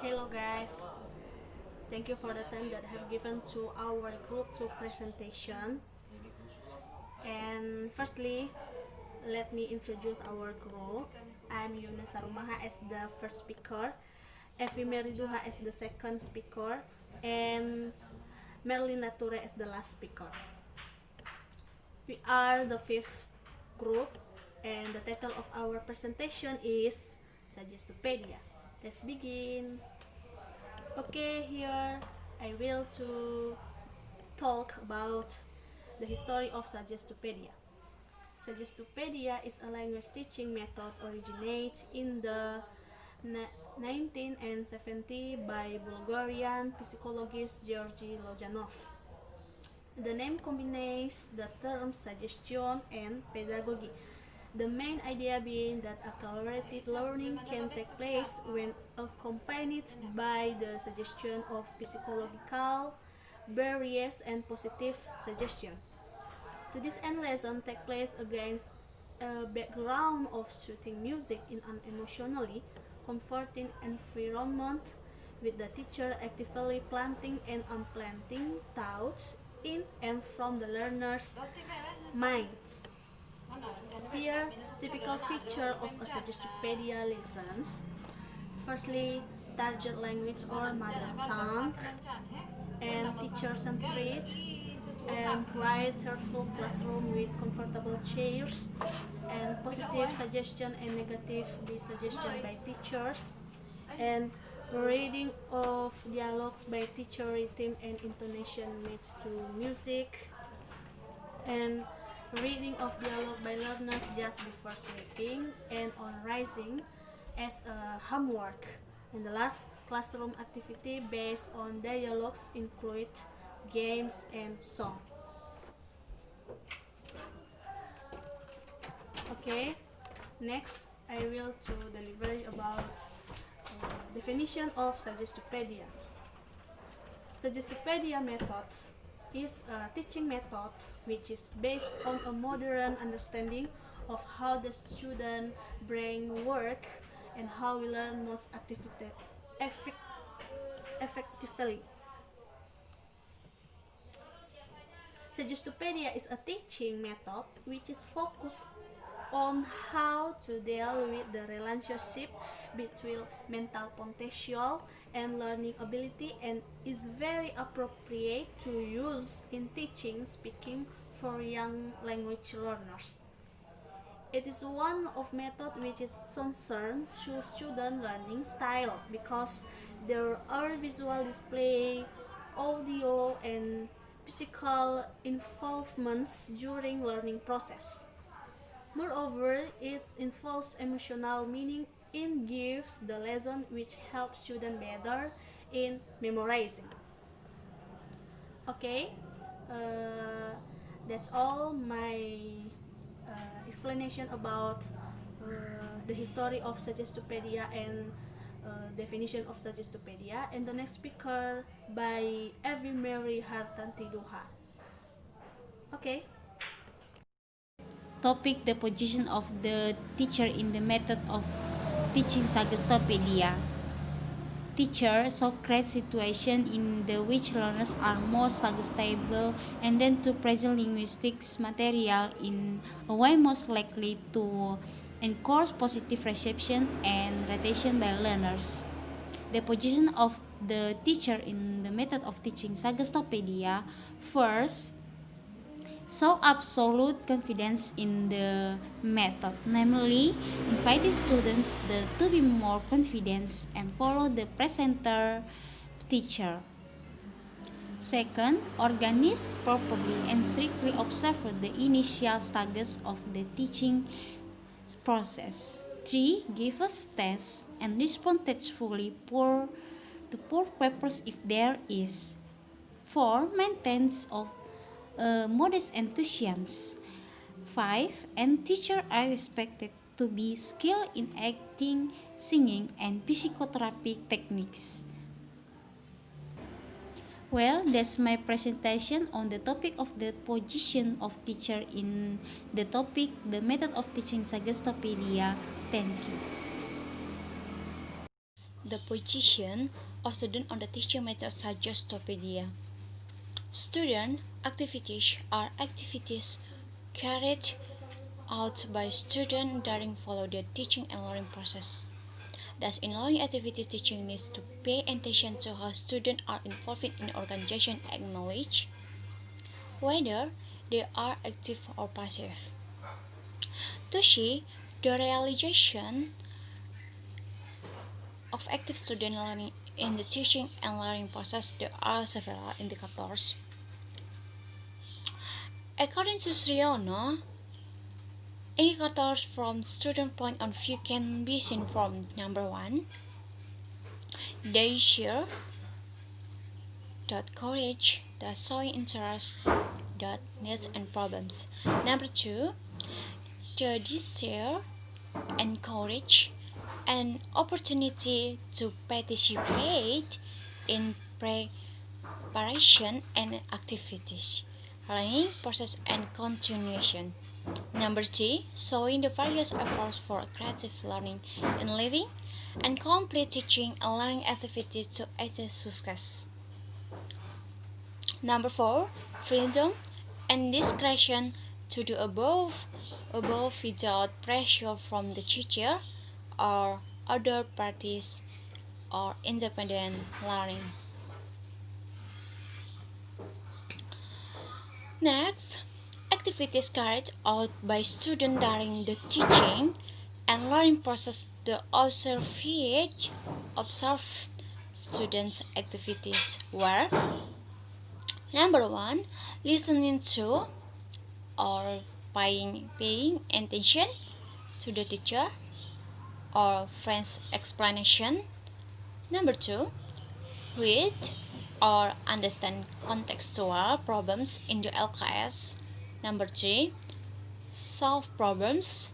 Hello guys, thank you for the time that have given to our group to presentation. And firstly, let me introduce our group. I'm Yuna Sarumaha as the first speaker, Evi Meriduha as the second speaker, and Merlin Nature as the last speaker. We are the fifth group, and the title of our presentation is Suggestopedia. Let's begin. Okay, here I will to talk about the history of Suggestopedia. Suggestopedia is a language teaching method originated in the 1970 by Bulgarian psychologist Georgy Lojanov. The name combines the terms suggestion and pedagogy. The main idea being that accelerated learning can take place when accompanied by the suggestion of psychological barriers and positive suggestion. To this end, lesson take place against a background of soothing music in an emotionally comforting environment, with the teacher actively planting and unplanting thoughts in and from the learner's minds. Here, typical feature of a Suggestopedia lessons. Firstly, target language or mother tongue, and teacher-centered and quiet, cheerful classroom with comfortable chairs, and positive suggestion and negative suggestion by teachers, and reading of dialogues by teacher rhythm and intonation matched to music, and reading of dialogue by learners just before sleeping and on rising as a homework. And the last classroom activity based on dialogues include games and song. Okay, next I will to deliver about definition of Suggestopedia. Suggestopedia method is a teaching method which is based on a modern understanding of how the student brain work and how we learn most effectively. Suggestopedia is a teaching method which is focused on how to deal with the relationship between mental potential and learning ability, and is very appropriate to use in teaching speaking for young language learners. It is one of method which is concerned to student learning style because there are visual display, audio, and physical involvements during learning process. Moreover, it involves emotional meaning and gives the lesson which helps students better in memorizing. Okay, uh, that's all my explanation about the history of Suggestopedia and definition of Suggestopedia. And the next speaker by Evi Mary Hartantiduha. Okay. Topic: the position of the teacher in the method of teaching Suggestopedia. Teacher so create situation in the which learners are more suggestible and then to present linguistics material in a way most likely to encourage positive reception and retention by learners. The position of the teacher in the method of teaching Suggestopedia: first, show absolute confidence in the method, namely inviting students to be more confident and follow the presenter teacher. Second, organize properly and strictly observe the initial stages of the teaching process. 3. Give us tests and respond tactfully to poor papers if there is. 4. Maintenance of modest enthusiasm. 5. And teachers are expected to be skilled in acting, singing, and psychotherapy techniques. Well, that's my presentation on the topic of the position of teacher in the topic, the method of teaching Suggestopedia. Thank you. the position of students on the teaching method suggestopedia. Student activities are activities carried out by students during follow the teaching and learning process. Thus, in learning activities, teaching needs to pay attention to how students are involved in organization and acknowledge whether they are active or passive. To see the realization of active student learning in the teaching and learning process, there are several indicators. According to Sriono, indicators from student point of view can be seen from number 1, they share courage, showing interest, needs and problems. Number 2, the desire, encourage, an opportunity to participate in preparation and activities, learning process and continuation. Number 3, showing the various efforts for creative learning in living and complete teaching and learning activities to achieve success. Number 4, freedom and discretion to do above without pressure from the teacher or other parties or independent learning. Next, activities carried out by students during the teaching and learning process. The observed students' activities were: number 1, listening to or paying attention to the teacher or friend's explanation. Number 2, read or understand contextual problems in the LKS. Number 3, solve problems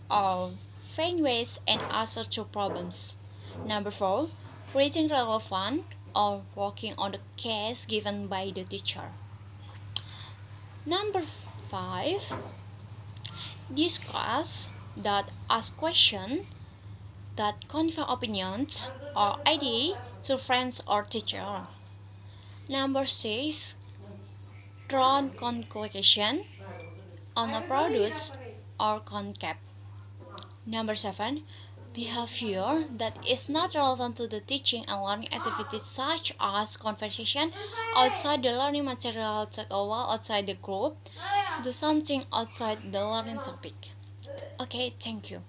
or find ways and answer to problems. Number 4, reading relevant or working on the case given by the teacher. Number 5, discuss that ask questions that convey opinions or ideas to friends or teacher. Number 6, draw conclusion on a product or concept. Number 7, behavior that is not relevant to the teaching and learning activities such as conversation outside the learning material, take a while outside the group, do something outside the learning topic. Okay, thank you.